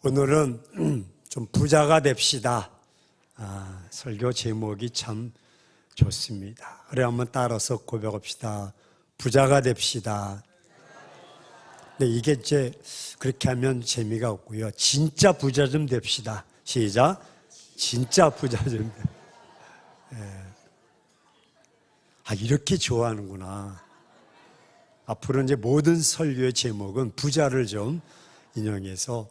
오늘은 좀 부자가 됩시다. 설교 제목이 참 좋습니다. 그래 한번 따라서 고백합시다. 부자가 됩시다. 네, 이게 이제 그렇게 하면 재미가 없고요. 진짜 부자 좀 됩시다. 시작. 진짜 부자 좀. 이렇게 좋아하는구나. 앞으로 이제 모든 설교의 제목은 부자를 좀 인용해서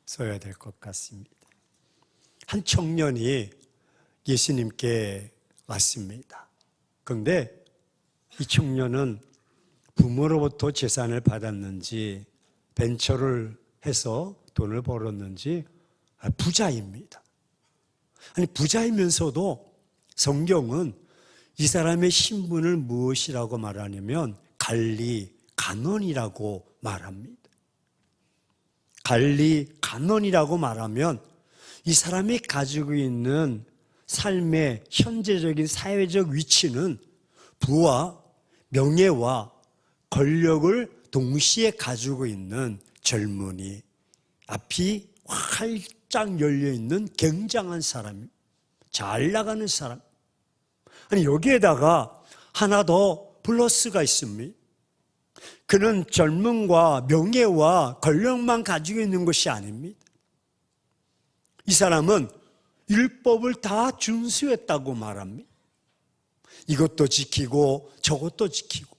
써야 될 것 같습니다. 한 청년이 예수님께 왔습니다. 그런데 이 청년은 부모로부터 재산을 받았는지 벤처를 해서 돈을 벌었는지 부자입니다. 아니 부자이면서도 성경은 이 사람의 신분을 무엇이라고 말하냐면 관리, 간원이라고 말합니다. 관리, 간원이라고 말하면 이 사람이 가지고 있는 삶의 현재적인 사회적 위치는 부와 명예와 권력을 동시에 가지고 있는 젊은이, 앞이 활짝 열려있는 굉장한 사람, 잘 나가는 사람. 아니 여기에다가 하나 더 플러스가 있습니다. 그는 젊음과 명예와 권력만 가지고 있는 것이 아닙니다. 이 사람은 율법을 다 준수했다고 말합니다. 이것도 지키고 저것도 지키고.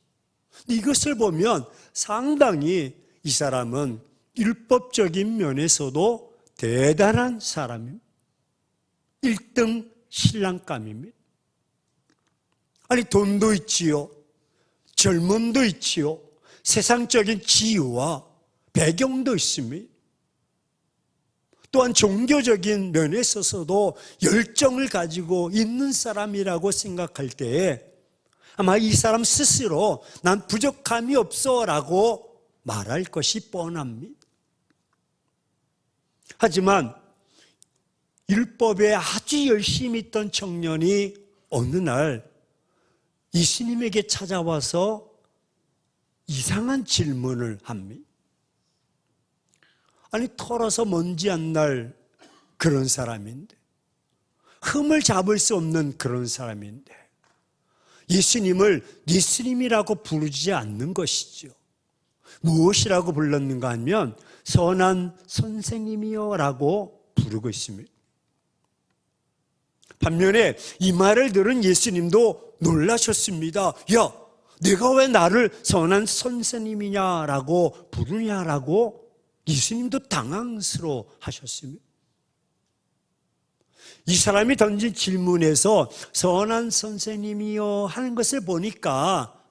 이것을 보면 상당히 이 사람은 율법적인 면에서도 대단한 사람입니다. 1등 신랑감입니다. 아니 돈도 있지요. 젊음도 있지요. 세상적인 지위와 배경도 있습니다. 또한 종교적인 면에 있어서도 열정을 가지고 있는 사람이라고 생각할 때에 아마 이 사람 스스로 난 부족함이 없어 라고 말할 것이 뻔합니다. 하지만 율법에 아주 열심히 있던 청년이 어느 날 예수님에게 찾아와서 이상한 질문을 합니다. 아니 털어서 먼지 안 날 그런 사람인데, 흠을 잡을 수 없는 그런 사람인데 예수님을 예수님이라고 부르지 않는 것이죠. 무엇이라고 불렀는가 하면 선한 선생님이요 라고 부르고 있습니다. 반면에 이 말을 들은 예수님도 놀라셨습니다. 야, 내가 왜 나를 선한 선생님이냐라고 부르냐라고 예수님도 당황스러워 하셨습니다. 이 사람이 던진 질문에서 선한 선생님이요 하는 것을 보니까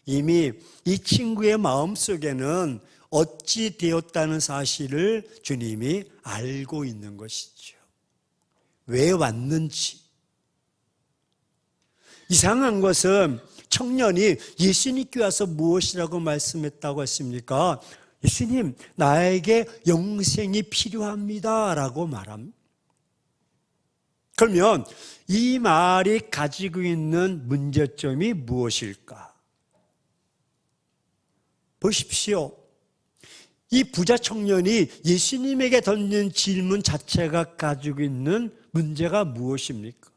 이미 이 친구의 마음속에는 어찌 되었다는 사실을 주님이 알고 있는 것이죠. 왜 왔는지. 이상한 것은 청년이 예수님께 와서 무엇이라고 말씀했다고 했습니까? 예수님, 나에게 영생이 필요합니다 라고 말합니다. 그러면 이 말이 가지고 있는 문제점이 무엇일까? 보십시오. 이 부자 청년이 예수님에게 던진 질문 자체가 가지고 있는 문제가 무엇입니까?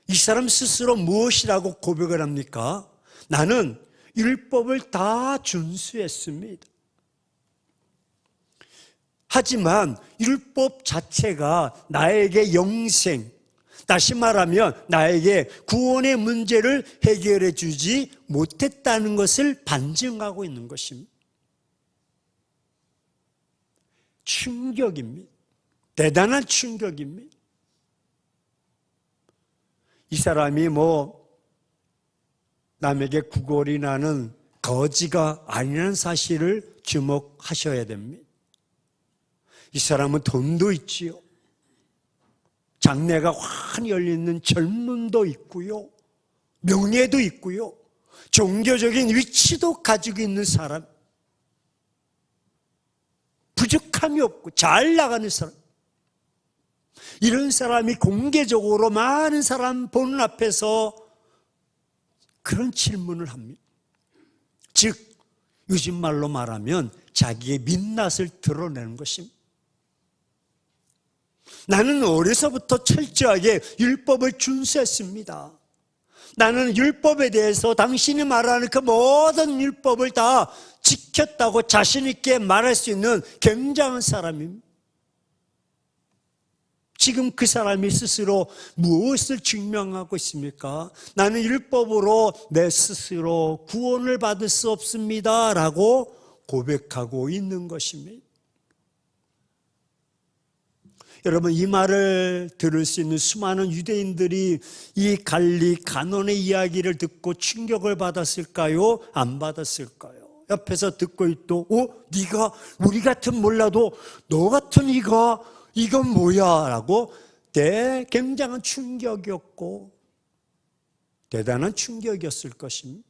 이 사람 스스로 무엇이라고 고백을 합니까? 나는 율법을 다 준수했습니다. 하지만 율법 자체가 나에게 영생, 다시 말하면 나에게 구원의 문제를 해결해 주지 못했다는 것을 반증하고 있는 것입니다. 충격입니다. 대단한 충격입니다. 이 사람이 남에게 구걸이 나는 거지가 아니라는 사실을 주목하셔야 됩니다. 이 사람은 돈도 있지요. 장래가 환히 열리는 젊음도 있고요. 명예도 있고요. 종교적인 위치도 가지고 있는 사람. 부족함이 없고 잘 나가는 사람. 이런 사람이 공개적으로 많은 사람 보는 앞에서 그런 질문을 합니다. 즉 요즘 말로 말하면 자기의 민낯을 드러내는 것입니다. 나는 어려서부터 철저하게 율법을 준수했습니다. 나는 율법에 대해서 당신이 말하는 그 모든 율법을 다 지켰다고 자신 있게 말할 수 있는 굉장한 사람입니다. 지금 그 사람이 스스로 무엇을 증명하고 있습니까? 나는 율법으로 내 스스로 구원을 받을 수 없습니다 라고 고백하고 있는 것입니다. 여러분, 이 말을 들을 수 있는 수많은 유대인들이 이 갈리 간원의 이야기를 듣고 충격을 받았을까요? 안 받았을까요? 옆에서 듣고 있도 네가 우리 같은 몰라도 너 같은 이건 뭐야? 라고 굉장한 충격이었고 대단한 충격이었을 것입니다.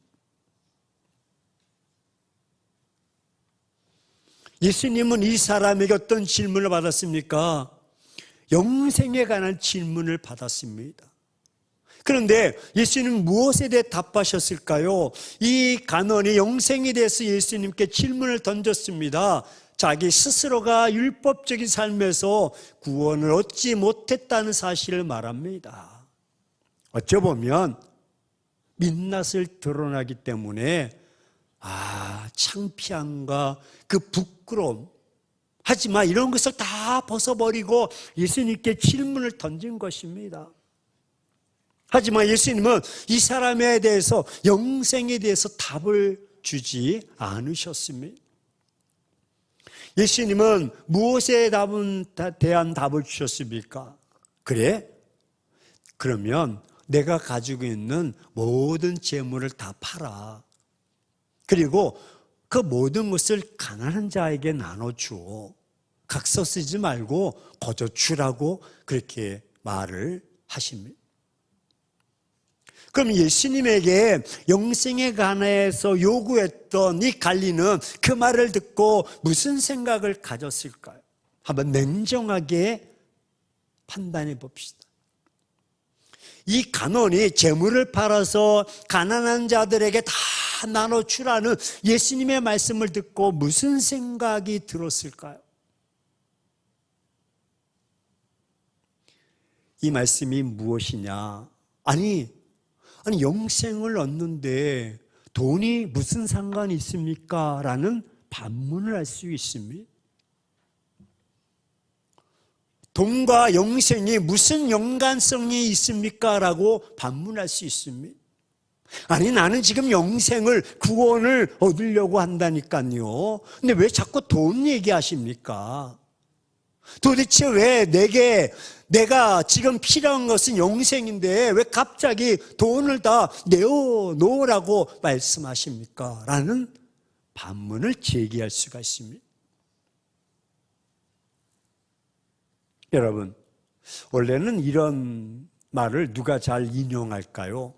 예수님은 이 사람에게 어떤 질문을 받았습니까? 영생에 관한 질문을 받았습니다. 그런데 예수님은 무엇에 대해 답하셨을까요? 이 간원이 영생에 대해서 예수님께 질문을 던졌습니다. 자기 스스로가 율법적인 삶에서 구원을 얻지 못했다는 사실을 말합니다. 어쩌보면 민낯을 드러나기 때문에 창피함과 그 부끄러움, 하지만 이런 것을 다 벗어버리고 예수님께 질문을 던진 것입니다. 하지만 예수님은 이 사람에 대해서 영생에 대해서 답을 주지 않으셨습니다. 예수님은 무엇에 대한 답을 주셨습니까? 그래? 그러면 내가 가지고 있는 모든 재물을 다 팔아. 그리고 그 모든 것을 가난한 자에게 나눠주어. 각서 쓰지 말고 거저 주라고 그렇게 말을 하십니다. 그럼 예수님에게 영생에 관해서 요구했던 이 갈리는 그 말을 듣고 무슨 생각을 가졌을까요? 한번 냉정하게 판단해 봅시다. 이 간원이 재물을 팔아서 가난한 자들에게 다 나눠주라는 예수님의 말씀을 듣고 무슨 생각이 들었을까요? 이 말씀이 무엇이냐? 아니 영생을 얻는데 돈이 무슨 상관이 있습니까? 라는 반문을 할 수 있습니다. 돈과 영생이 무슨 연관성이 있습니까? 라고 반문할 수 있습니다. 아니 나는 지금 영생을 구원을 얻으려고 한다니까요. 근데 왜 자꾸 돈 얘기하십니까? 도대체 왜 내가 지금 필요한 것은 영생인데 왜 갑자기 돈을 다 내어놓으라고 말씀하십니까? 라는 반문을 제기할 수가 있습니다. 여러분, 원래는 이런 말을 누가 잘 인용할까요?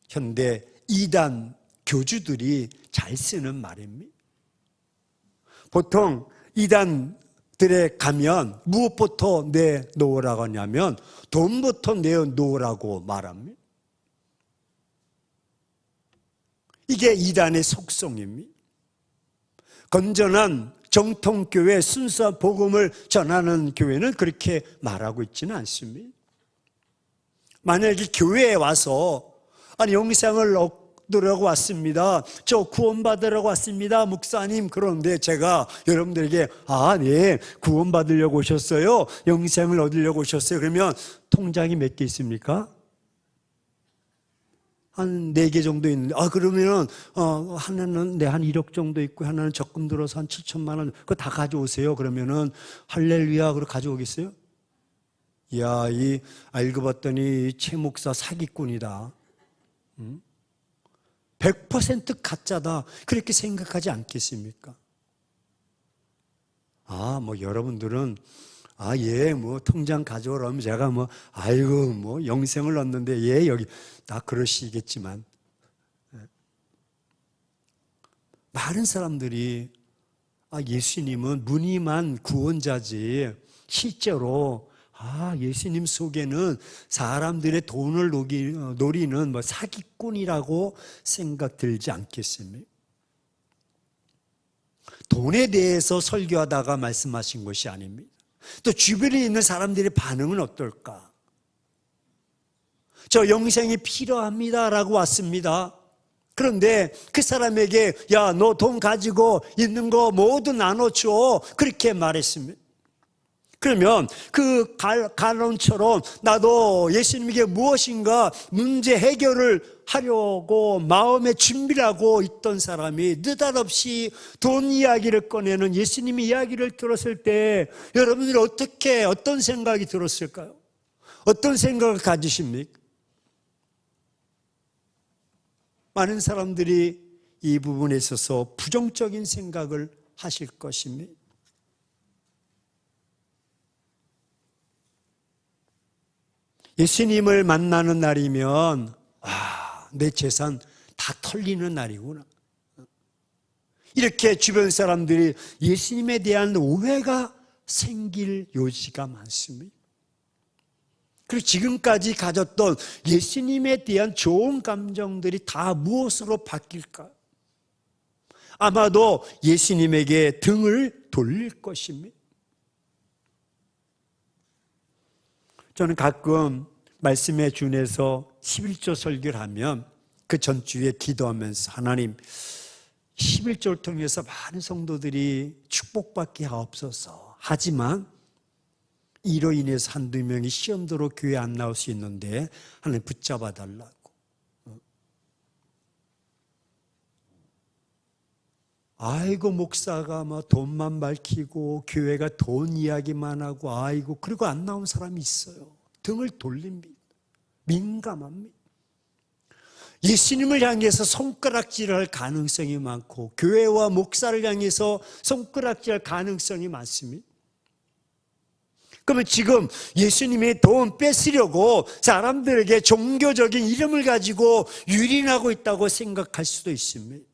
현대 이단 교주들이 잘 쓰는 말입니다. 보통 이단들에 가면 무엇부터 내놓으라고 하냐면 돈부터 내놓으라고 말합니다. 이게 이단의 속성입니다. 건전한 정통교회 순수한 복음을 전하는 교회는 그렇게 말하고 있지는 않습니다. 만약에 교회에 와서 영생을 얻으려고 왔습니다. 저 구원받으려고 왔습니다. 목사님, 그런데 제가 여러분들에게 네, 구원받으려고 오셨어요? 영생을 얻으려고 오셨어요? 그러면 통장이 몇 개 있습니까? 한 4개 정도 있는데, 그러면, 하나는, 한 1억 정도 있고, 하나는 적금 들어서 한 7천만 원, 그거 다 가져오세요. 그러면은, 할렐루야, 그걸 가져오겠어요? 이야, 알고 봤더니, 최 목사 사기꾼이다. 100% 가짜다. 그렇게 생각하지 않겠습니까? 여러분들은, 통장 가져오라면 제가 영생을 얻는데, 여기, 다 그러시겠지만, 많은 사람들이, 예수님은 무늬만 구원자지, 실제로, 예수님 속에는 사람들의 돈을 노리는 사기꾼이라고 생각 들지 않겠습니까? 돈에 대해서 설교하다가 말씀하신 것이 아닙니다. 또 주변에 있는 사람들의 반응은 어떨까? 저 영생이 필요합니다 라고 왔습니다. 그런데 그 사람에게 야, 너 돈 가지고 있는 거 모두 나눠줘, 그렇게 말했습니다. 그러면 그 가론처럼 나도 예수님에게 무엇인가 문제 해결을 하려고 마음에 준비를 하고 있던 사람이 느닷없이 돈 이야기를 꺼내는 예수님의 이야기를 들었을 때 여러분들이 어떤 생각이 들었을까요? 어떤 생각을 가지십니까? 많은 사람들이 이 부분에 있어서 부정적인 생각을 하실 것입니다. 예수님을 만나는 날이면 내 재산 다 털리는 날이구나, 이렇게 주변 사람들이 예수님에 대한 오해가 생길 요지가 많습니다. 그리고 지금까지 가졌던 예수님에 대한 좋은 감정들이 다 무엇으로 바뀔까? 아마도 예수님에게 등을 돌릴 것입니다. 저는 가끔 말씀에 준해서 11조 설교를 하면 그 전주에 기도하면서 하나님, 11조를 통해서 많은 성도들이 축복받게 하옵소서. 하지만 이로 인해서 한두 명이 시험도로 교회 안 나올 수 있는데 하나님 붙잡아 달라고. 아이고, 목사가 뭐 돈만 밝히고 교회가 돈 이야기만 하고 아이고, 그리고 안 나온 사람이 있어요. 등을 돌립니다. 민감합니다. 예수님을 향해서 손가락질을 할 가능성이 많고 교회와 목사를 향해서 손가락질할 가능성이 많습니다. 그러면 지금 예수님의 돈 뺏으려고 사람들에게 종교적인 이름을 가지고 유린하고 있다고 생각할 수도 있습니다.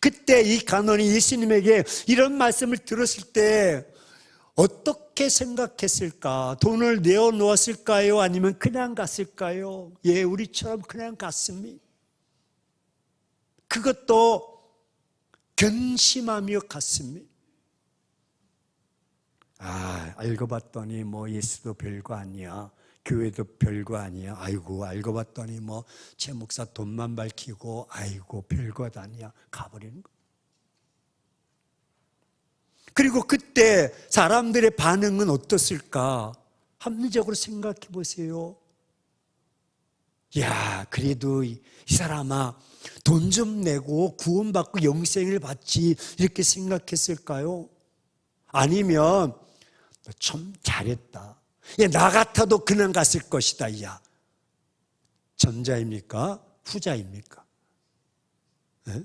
그때 이 간원이 예수님에게 이런 말씀을 들었을 때 어떻게 생각했을까? 돈을 내어놓았을까요? 아니면 그냥 갔을까요? 예, 우리처럼 그냥 갔습니다. 그것도 견심하며 갔습니다. 알고 봤더니 뭐 예수도 별거 아니야, 교회도 별거 아니야, 아이고 알고 봤더니 뭐 제 목사 돈만 밝히고 아이고 별거 아니야, 가버리는 거. 그리고 그때 사람들의 반응은 어떻을까? 합리적으로 생각해 보세요. 야, 그래도 이 사람아 돈 좀 내고 구원받고 영생을 받지, 이렇게 생각했을까요? 아니면 너 참 잘했다, 야, 나 같아도 그냥 갔을 것이다, 야. 전자입니까? 후자입니까? 네?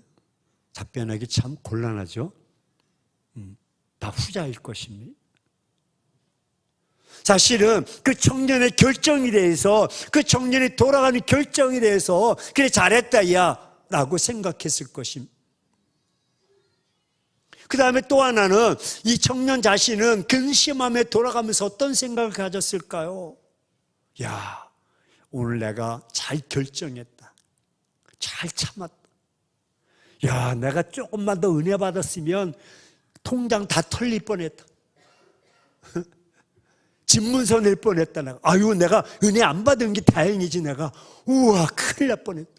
답변하기 참 곤란하죠. 다 후자일 것입니다. 사실은 그 청년의 결정에 대해서, 그 청년이 돌아가는 결정에 대해서 그래 잘했다 야 라고 생각했을 것입니다. 그 다음에 또 하나는 이 청년 자신은 근심함에 돌아가면서 어떤 생각을 가졌을까요? 야, 오늘 내가 잘 결정했다, 잘 참았다. 야, 내가 조금만 더 은혜 받았으면 통장 다 털릴 뻔했다. 집문서 낼 뻔했다. 내가. 아유, 내가 은혜 안 받은 게 다행이지. 내가 우와, 큰일 날 뻔했다.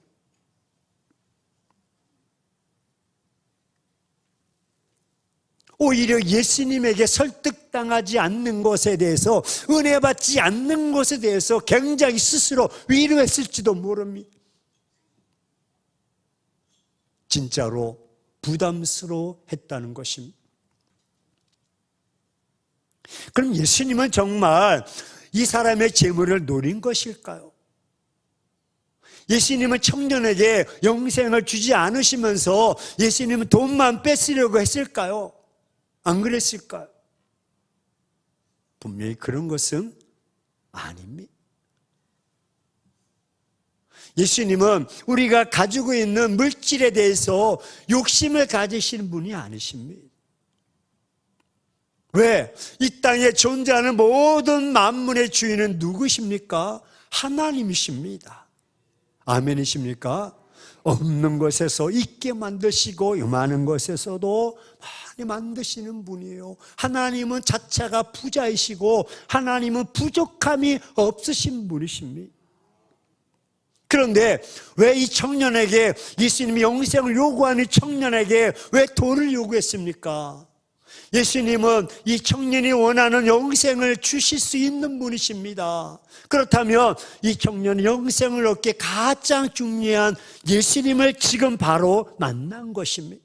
오히려 예수님에게 설득당하지 않는 것에 대해서, 은혜 받지 않는 것에 대해서 굉장히 스스로 위로했을지도 모릅니다. 진짜로 부담스러워했다는 것입니다. 그럼 예수님은 정말 이 사람의 재물을 노린 것일까요? 예수님은 청년에게 영생을 주지 않으시면서 예수님은 돈만 뺏으려고 했을까요? 안 그랬을까요? 분명히 그런 것은 아닙니다. 예수님은 우리가 가지고 있는 물질에 대해서 욕심을 가지시는 분이 아니십니다. 왜? 이 땅에 존재하는 모든 만물의 주인은 누구십니까? 하나님이십니다. 아멘이십니까? 없는 것에서 있게 만드시고 많은 것에서도 많이 만드시는 분이에요. 하나님은 자체가 부자이시고 하나님은 부족함이 없으신 분이십니다. 그런데 왜 이 청년에게, 예수님이 영생을 요구하는 청년에게 왜 돈을 요구했습니까? 예수님은 이 청년이 원하는 영생을 주실 수 있는 분이십니다. 그렇다면 이 청년이 영생을 얻기에 가장 중요한 예수님을 지금 바로 만난 것입니다.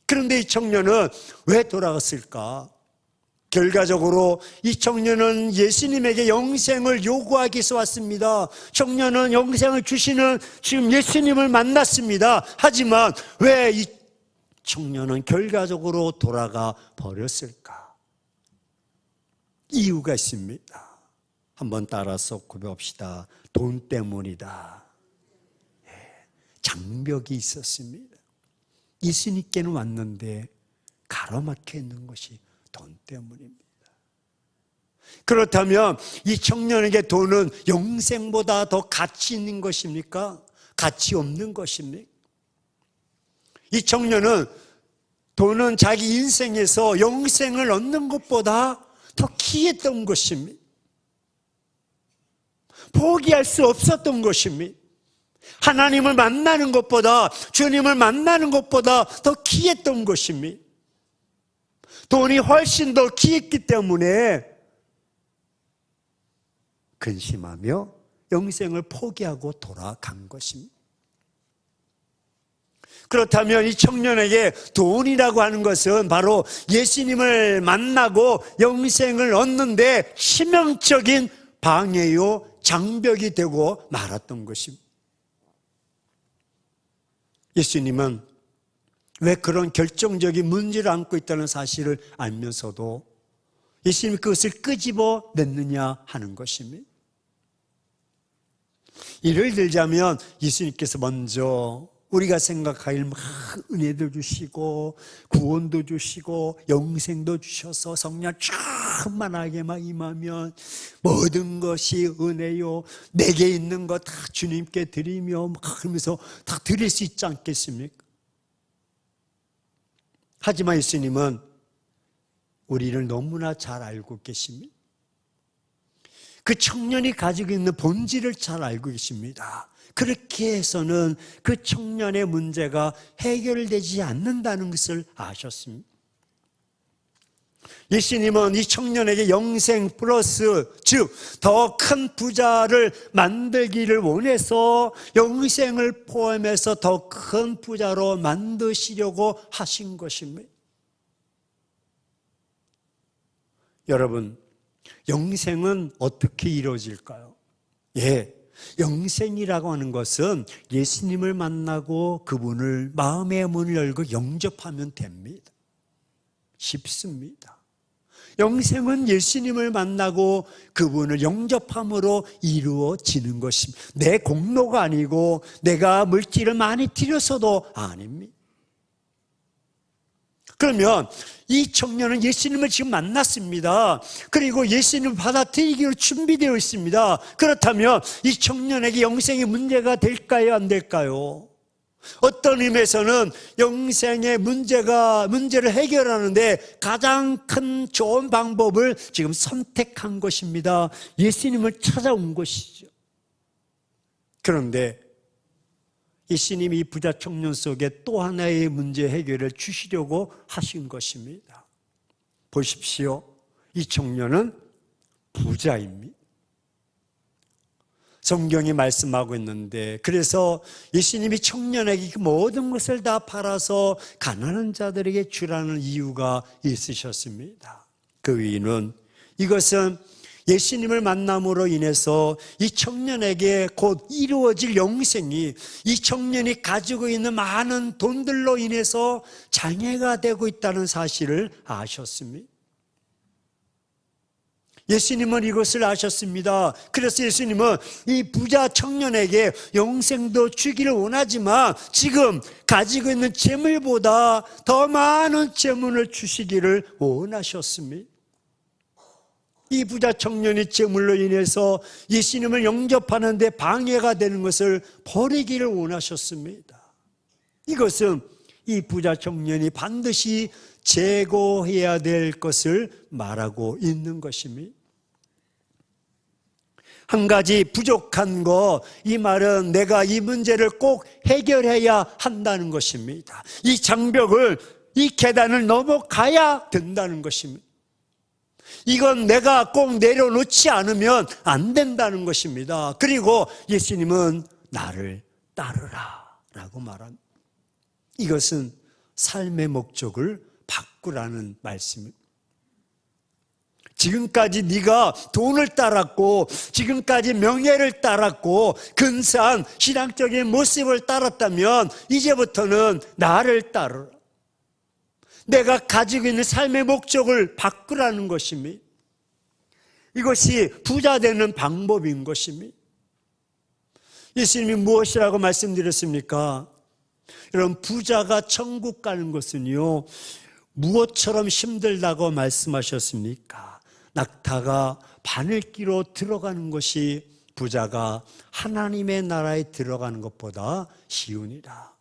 그런데 이 청년은 왜 돌아갔을까? 결과적으로 이 청년은 예수님에게 영생을 요구하기 위해서 왔습니다. 청년은 영생을 주시는 지금 예수님을 만났습니다. 하지만 왜 이 청년은 결과적으로 돌아가 버렸을까? 이유가 있습니다. 한번 따라서 고백합시다. 돈 때문이다. 장벽이 있었습니다. 예수님께는 왔는데 가로막혀 있는 것이 돈 때문입니다. 그렇다면 이 청년에게 돈은 영생보다 더 가치 있는 것입니까? 가치 없는 것입니까? 이 청년은 돈은 자기 인생에서 영생을 얻는 것보다 더 귀했던 것입니다. 포기할 수 없었던 것입니다. 하나님을 만나는 것보다, 주님을 만나는 것보다 더 귀했던 것입니다. 돈이 훨씬 더 귀했기 때문에 근심하며 영생을 포기하고 돌아간 것입니다. 그렇다면 이 청년에게 돈이라고 하는 것은 바로 예수님을 만나고 영생을 얻는데 치명적인 방해요, 장벽이 되고 말았던 것입니다. 예수님은 왜 그런 결정적인 문제를 안고 있다는 사실을 알면서도 예수님이 그것을 끄집어냈느냐 하는 것입니다. 예를 들자면 예수님께서 먼저 우리가 생각할 은혜도 주시고 구원도 주시고 영생도 주셔서 성령 충만하게 막 임하면 모든 것이 은혜요, 내게 있는 거 다 주님께 드리며 막 그러면서 다 드릴 수 있지 않겠습니까? 하지만 예수님은 우리를 너무나 잘 알고 계십니다. 그 청년이 가지고 있는 본질을 잘 알고 계십니다. 그렇게 해서는 그 청년의 문제가 해결되지 않는다는 것을 아셨습니다. 예수님은 이 청년에게 영생 플러스, 즉 더 큰 부자를 만들기를 원해서 영생을 포함해서 더 큰 부자로 만드시려고 하신 것입니다. 여러분, 영생은 어떻게 이루어질까요? 영생이라고 하는 것은 예수님을 만나고 그분을 마음의 문을 열고 영접하면 됩니다. 쉽습니다. 영생은 예수님을 만나고 그분을 영접함으로 이루어지는 것입니다. 내 공로가 아니고 내가 물질을 많이 들여서도 아닙니다. 그러면 이 청년은 예수님을 지금 만났습니다. 그리고 예수님을 받아들이기로 준비되어 있습니다. 그렇다면 이 청년에게 영생의 문제가 될까요? 안 될까요? 어떤 의미에서는 영생의 문제를 해결하는데 가장 큰 좋은 방법을 지금 선택한 것입니다. 예수님을 찾아온 것이죠. 그런데 예수님이 이 부자 청년 속에 또 하나의 문제 해결을 주시려고 하신 것입니다. 보십시오. 이 청년은 부자입니다. 성경이 말씀하고 있는데, 그래서 예수님이 청년에게 모든 것을 다 팔아서 가난한 자들에게 주라는 이유가 있으셨습니다. 그 이유는 이것은 예수님을 만남으로 인해서 이 청년에게 곧 이루어질 영생이 이 청년이 가지고 있는 많은 돈들로 인해서 장애가 되고 있다는 사실을 아셨습니다. 예수님은 이것을 아셨습니다. 그래서 예수님은 이 부자 청년에게 영생도 주기를 원하지만 지금 가지고 있는 재물보다 더 많은 재물을 주시기를 원하셨습니다. 이 부자 청년이 재물로 인해서 예수님을 영접하는 데 방해가 되는 것을 버리기를 원하셨습니다. 이것은 이 부자 청년이 반드시 제거해야 될 것을 말하고 있는 것입니다. 한 가지 부족한 거, 이 말은 내가 이 문제를 꼭 해결해야 한다는 것입니다. 이 장벽을, 이 계단을 넘어가야 된다는 것입니다. 이건 내가 꼭 내려놓지 않으면 안 된다는 것입니다. 그리고 예수님은 나를 따르라 라고 말합니다. 이것은 삶의 목적을 바꾸라는 말씀입니다. 지금까지 네가 돈을 따랐고, 지금까지 명예를 따랐고, 근사한 신앙적인 모습을 따랐다면 이제부터는 나를 따르라. 내가 가지고 있는 삶의 목적을 바꾸라는 것입니다. 이것이 부자 되는 방법인 것입니다. 예수님이 무엇이라고 말씀드렸습니까? 여러분, 부자가 천국 가는 것은요, 무엇처럼 힘들다고 말씀하셨습니까? 낙타가 바늘기로 들어가는 것이 부자가 하나님의 나라에 들어가는 것보다 쉬우니라.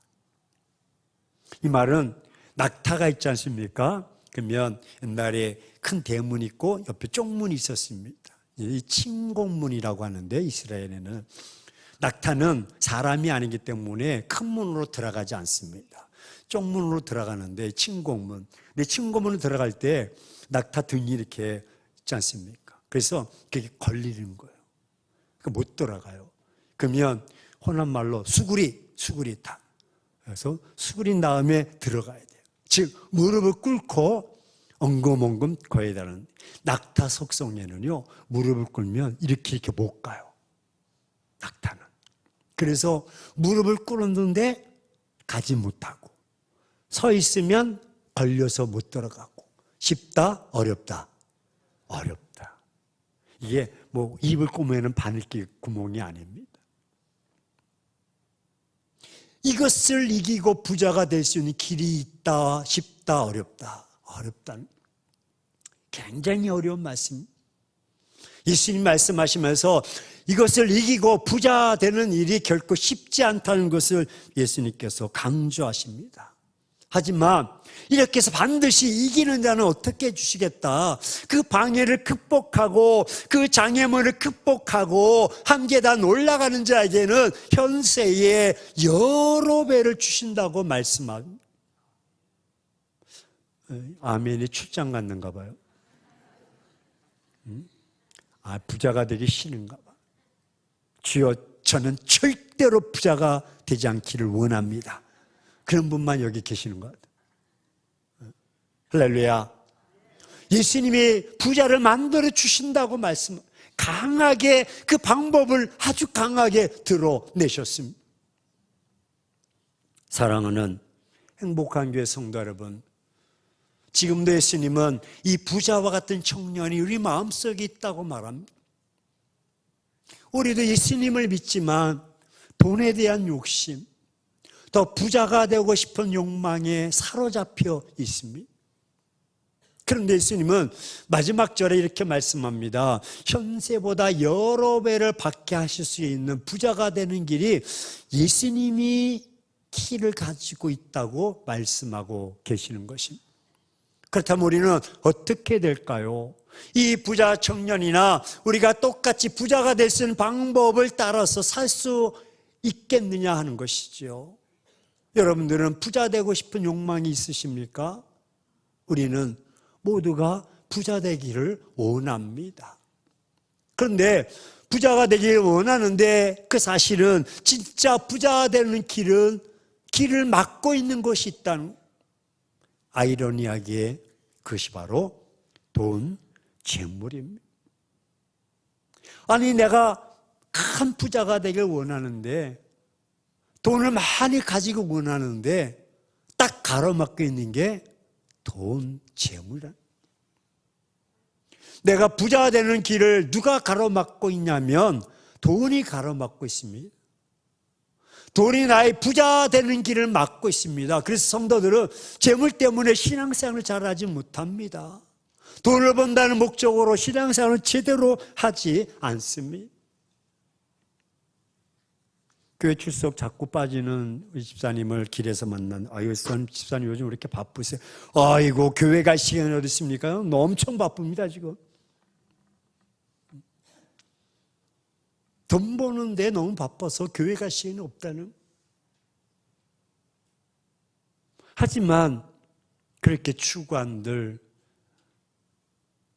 이 말은 낙타가 있지 않습니까? 그러면 옛날에 큰 대문이 있고 옆에 쪽문이 있었습니다. 이 침공문이라고 하는데, 이스라엘에는 낙타는 사람이 아니기 때문에 큰 문으로 들어가지 않습니다. 쪽문으로 들어가는데 침공문. 근데 침공문으로 들어갈 때 낙타 등이 이렇게 있지 않습니까? 그래서 그게 걸리는 거예요. 그러니까 못 들어가요. 그러면 호남 말로 수구리타. 그래서 수구린 다음에 들어가야 돼요. 즉 무릎을 꿇고 엉금엉금 거야 되는. 낙타 속성에는요, 무릎을 꿇으면 이렇게 못 가요. 낙타는. 그래서 무릎을 꿇었는데 가지 못하고, 서 있으면 걸려서 못 들어가고. 쉽다? 어렵다? 어렵다. 이게 뭐 입을 꼬매는 바늘기 구멍이 아닙니다. 이것을 이기고 부자가 될 수 있는 길이 있다, 쉽다, 어렵다. 어렵다는 굉장히 어려운 말씀. 예수님 말씀하시면서 이것을 이기고 부자 되는 일이 결코 쉽지 않다는 것을 예수님께서 강조하십니다. 하지만 이렇게 해서 반드시 이기는 자는 어떻게 해주시겠다. 그 방해를 극복하고 그 장애물을 극복하고 한 계단 올라가는 자에게는 현세에 여러 배를 주신다고 말씀합니다. 아멘이 출장 갔는가 봐요. 부자가 되기 싫은가 봐. 주여, 저는 절대로 부자가 되지 않기를 원합니다. 그런 분만 여기 계시는 것 같아요. 할렐루야. 예수님이 부자를 만들어 주신다고 강하게 그 방법을 아주 강하게 드러내셨습니다. 사랑하는 행복한 교회 성도 여러분, 지금도 예수님은 이 부자와 같은 청년이 우리 마음속에 있다고 말합니다. 우리도 예수님을 믿지만 돈에 대한 욕심, 더 부자가 되고 싶은 욕망에 사로잡혀 있습니다. 그런데 예수님은 마지막 절에 이렇게 말씀합니다. 현세보다 여러 배를 받게 하실 수 있는 부자가 되는 길이 예수님이 키를 가지고 있다고 말씀하고 계시는 것입니다. 그렇다면 우리는 어떻게 될까요? 이 부자 청년이나 우리가 똑같이 부자가 될 수 있는 방법을 따라서 살 수 있겠느냐 하는 것이죠. 여러분들은 부자 되고 싶은 욕망이 있으십니까? 우리는 모두가 부자 되기를 원합니다. 그런데 부자가 되기를 원하는데 그 사실은 진짜 부자 되는 길을 막고 있는 것이 있다는, 아이러니하게 그것이 바로 돈, 재물입니다. 아니, 내가 큰 부자가 되길 원하는데, 돈을 많이 가지고 원하는데 딱 가로막고 있는 게 돈, 재물이다. 내가 부자가 되는 길을 누가 가로막고 있냐면 돈이 가로막고 있습니다. 돈이 나의 부자 되는 길을 막고 있습니다. 그래서 성도들은 재물 때문에 신앙생활을 잘하지 못합니다. 돈을 번다는 목적으로 신앙생활은 제대로 하지 않습니다. 교회 출석 자꾸 빠지는 우리 집사님을 길에서 만난, 아유, 집사님 요즘 왜 이렇게 바쁘세요? 아이고, 교회 갈 시간이 어디 있습니까? 엄청 바쁩니다, 지금. 돈 버는데 너무 바빠서 교회 갈 시간이 없다는. 하지만 그렇게 추구한들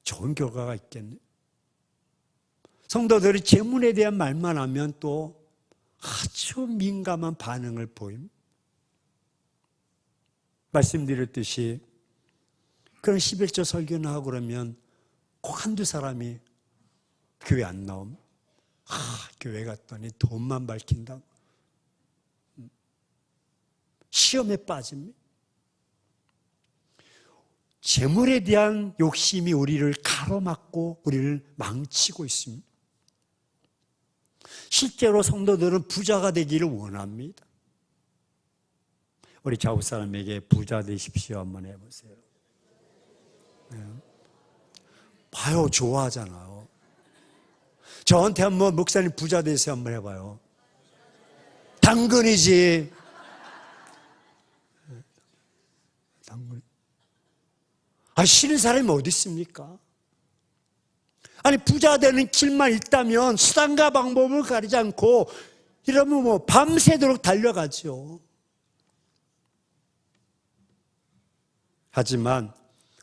좋은 결과가 있겠네. 성도들이 재물에 대한 말만 하면 또 아주 민감한 반응을 보임. 말씀드렸듯이 그런 11조 설교나 하고 그러면 꼭 한두 사람이 교회 안 나옴. 교회 갔더니 돈만 밝힌다. 시험에 빠집니다. 재물에 대한 욕심이 우리를 가로막고 우리를 망치고 있습니다. 실제로 성도들은 부자가 되기를 원합니다. 우리 좌우 사람에게 부자 되십시오 한번 해보세요. 네. 봐요, 좋아하잖아요. 저한테 한번 목사님 부자 되세요 한번 해봐요. 당근이지. 당근. 싫은 사람이 어디 있습니까? 아니, 부자 되는 길만 있다면 수단과 방법을 가리지 않고 이러면 밤새도록 달려가죠. 하지만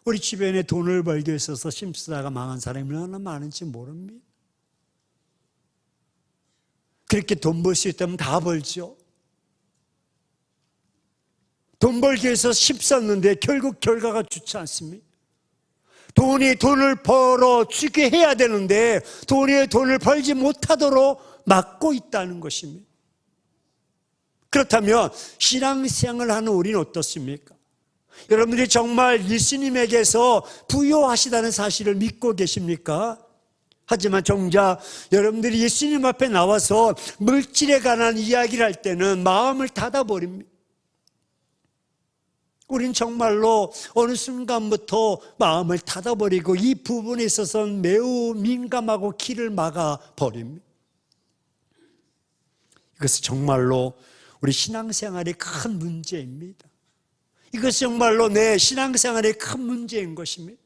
우리 주변에 돈을 벌기 위해 있어서 심쓰다가 망한 사람이 얼마나 많은지 모릅니다. 그렇게 돈 벌 수 있다면 다 벌죠. 돈 벌기 위해서 힘썼는데 결국 결과가 좋지 않습니다. 돈이 돈을 벌어주게 해야 되는데 돈이 돈을 벌지 못하도록 막고 있다는 것입니다. 그렇다면 신앙생활을 하는 우리는 어떻습니까? 여러분들이 정말 예수님에게서 부요하시다는 사실을 믿고 계십니까? 하지만 정작 여러분들이 예수님 앞에 나와서 물질에 관한 이야기를 할 때는 마음을 닫아버립니다. 우린 정말로 어느 순간부터 마음을 닫아버리고 이 부분에 있어서는 매우 민감하고 길을 막아버립니다. 이것은 정말로 우리 신앙생활의 큰 문제입니다. 이것이 정말로 내 신앙생활의 큰 문제인 것입니다.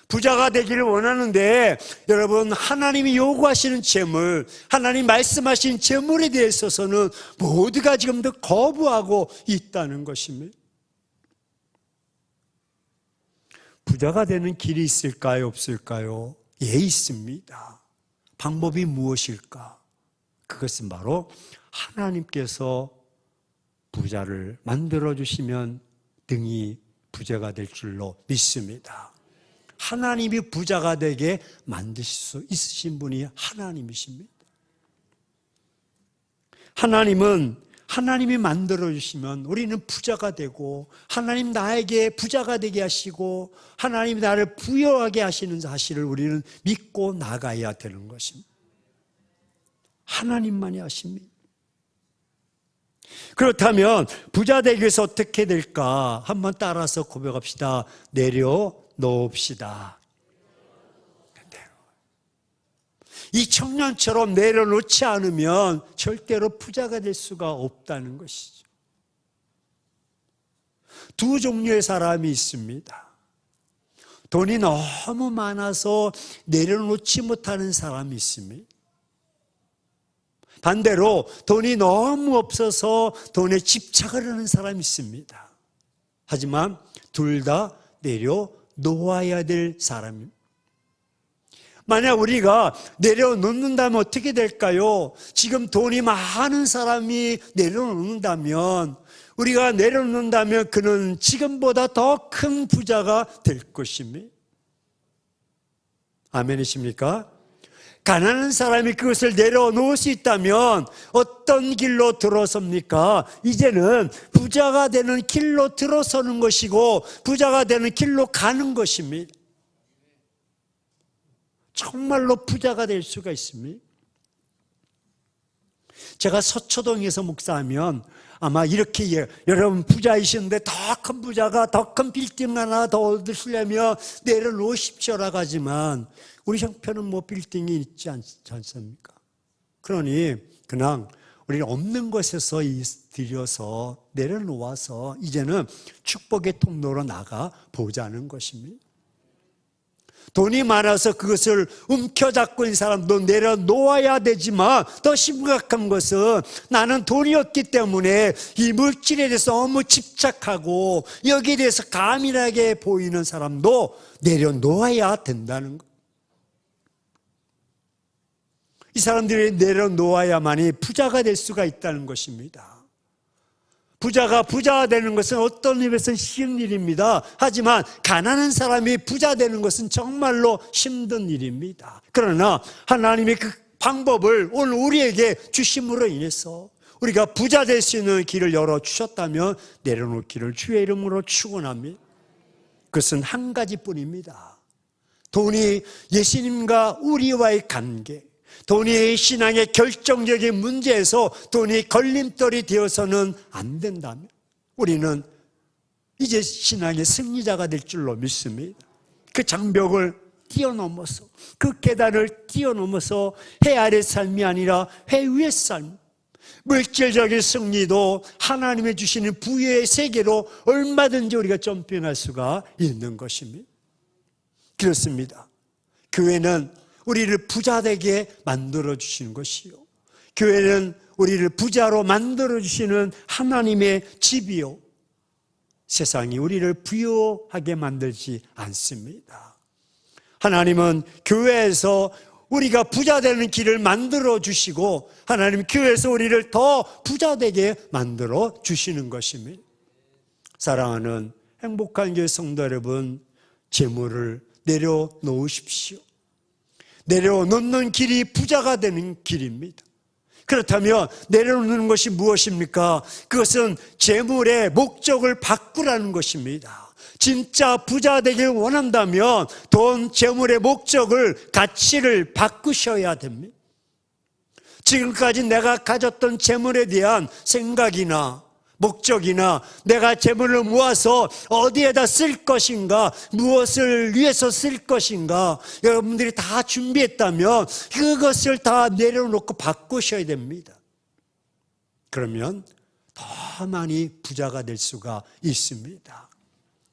부자가 되기를 원하는데 여러분, 하나님이 요구하시는 재물, 하나님 말씀하신 재물에 대해서는 모두가 지금 더 거부하고 있다는 것입니다. 부자가 되는 길이 있을까요? 없을까요? 예, 있습니다. 방법이 무엇일까? 그것은 바로 하나님께서 부자를 만들어주시면 등이 부자가 될 줄로 믿습니다. 하나님이 부자가 되게 만드실 수 있으신 분이 하나님이십니다. 하나님이 만들어주시면 우리는 부자가 되고, 하나님 나에게 부자가 되게 하시고 하나님이 나를 부여하게 하시는 사실을 우리는 믿고 나가야 되는 것입니다. 하나님만이 하십니다. 그렇다면 부자 되기 위해서 어떻게 될까? 한번 따라서 고백합시다. 내려놓읍시다. 이 청년처럼 내려놓지 않으면 절대로 부자가 될 수가 없다는 것이죠. 두 종류의 사람이 있습니다. 돈이 너무 많아서 내려놓지 못하는 사람이 있습니다. 반대로 돈이 너무 없어서 돈에 집착을 하는 사람이 있습니다. 하지만 둘 다 내려놓아야 될 사람입니다. 만약 우리가 내려놓는다면 어떻게 될까요? 지금 돈이 많은 사람이 내려놓는다면, 우리가 내려놓는다면 그는 지금보다 더 큰 부자가 될 것입니다. 아멘이십니까? 가난한 사람이 그것을 내려놓을 수 있다면 어떤 길로 들어섭니까? 이제는 부자가 되는 길로 들어서는 것이고 부자가 되는 길로 가는 것입니다. 정말로 부자가 될 수가 있습니다. 제가 서초동에서 목사하면 아마 이렇게 여러분 부자이신데 더 큰 부자가 더 큰 빌딩 하나 더 얻으시려면 내려놓으십시오라고 하지만 우리 형편은 뭐 빌딩이 있지 않습니까? 그러니 그냥 우리는 없는 것에서 들여서 내려놓아서 이제는 축복의 통로로 나가 보자는 것입니다. 돈이 많아서 그것을 움켜잡고 있는 사람도 내려놓아야 되지만 더 심각한 것은 나는 돈이 없기 때문에 이 물질에 대해서 너무 집착하고 여기에 대해서 가민하게 보이는 사람도 내려놓아야 된다는 것. 이 사람들이 내려놓아야만이 부자가 될 수가 있다는 것입니다. 부자가 부자 되는 것은 어떤 의미에서는 쉬운 일입니다. 하지만 가난한 사람이 부자 되는 것은 정말로 힘든 일입니다. 그러나 하나님의 그 방법을 오늘 우리에게 주심으로 인해서 우리가 부자 될 수 있는 길을 열어주셨다면 내려놓기를 주의 이름으로 축원합니다. 그것은 한 가지뿐입니다. 돈이 예수님과 우리와의 관계, 돈이 신앙의 결정적인 문제에서 돈이 걸림돌이 되어서는 안 된다면 우리는 이제 신앙의 승리자가 될 줄로 믿습니다. 그 장벽을 뛰어넘어서 그 계단을 뛰어넘어서 해 아래 삶이 아니라 해 위의 삶, 물질적인 승리도 하나님의 주시는 부여의 세계로 얼마든지 우리가 점핑할 수가 있는 것입니다. 그렇습니다. 교회는 우리를 부자되게 만들어주시는 것이요, 교회는 우리를 부자로 만들어주시는 하나님의 집이요, 세상이 우리를 부유하게 만들지 않습니다. 하나님은 교회에서 우리가 부자되는 길을 만들어주시고 하나님 교회에서 우리를 더 부자되게 만들어주시는 것입니다. 사랑하는 행복한 교회 성도 여러분, 재물을 내려놓으십시오. 내려놓는 길이 부자가 되는 길입니다. 그렇다면 내려놓는 것이 무엇입니까? 그것은 재물의 목적을 바꾸라는 것입니다. 진짜 부자 되길 원한다면 돈, 재물의 목적을, 가치를 바꾸셔야 됩니다. 지금까지 내가 가졌던 재물에 대한 생각이나 목적이나 내가 재물을 모아서 어디에다 쓸 것인가, 무엇을 위해서 쓸 것인가, 여러분들이 다 준비했다면 그것을 다 내려놓고 바꾸셔야 됩니다. 그러면 더 많이 부자가 될 수가 있습니다.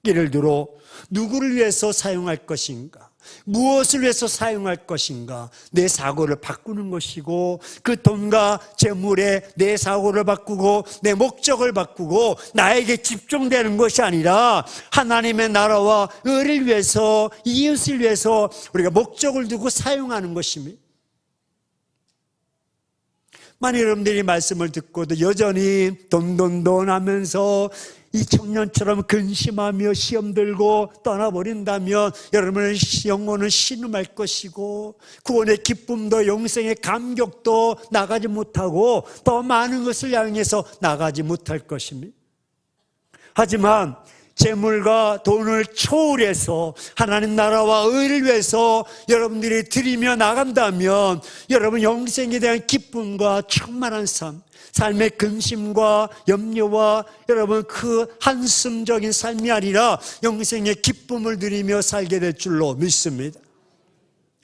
예를 들어 누구를 위해서 사용할 것인가, 무엇을 위해서 사용할 것인가, 내 사고를 바꾸는 것이고, 그 돈과 재물에 내 사고를 바꾸고 내 목적을 바꾸고 나에게 집중되는 것이 아니라 하나님의 나라와 의를 위해서, 이웃을 위해서 우리가 목적을 두고 사용하는 것입니다. 만약 여러분들이 말씀을 듣고도 여전히 돈 하면서 이 청년처럼 근심하며 시험 들고 떠나버린다면 여러분의 영혼은 신음할 것이고 구원의 기쁨도 영생의 감격도 나가지 못하고 더 많은 것을 향해서 나가지 못할 것입니다. 하지만 재물과 돈을 초월해서 하나님 나라와 의를 위해서 여러분들이 드리며 나간다면 여러분 영생에 대한 기쁨과 충만한 삶, 삶의 근심과 염려와 여러분 그 한숨적인 삶이 아니라 영생의 기쁨을 누리며 살게 될 줄로 믿습니다.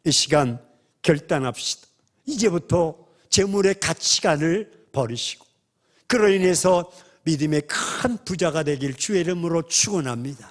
이 시간 결단합시다. 이제부터 재물의 가치관을 버리시고 그로 인해서 믿음의 큰 부자가 되길 주의 이름으로 축원합니다.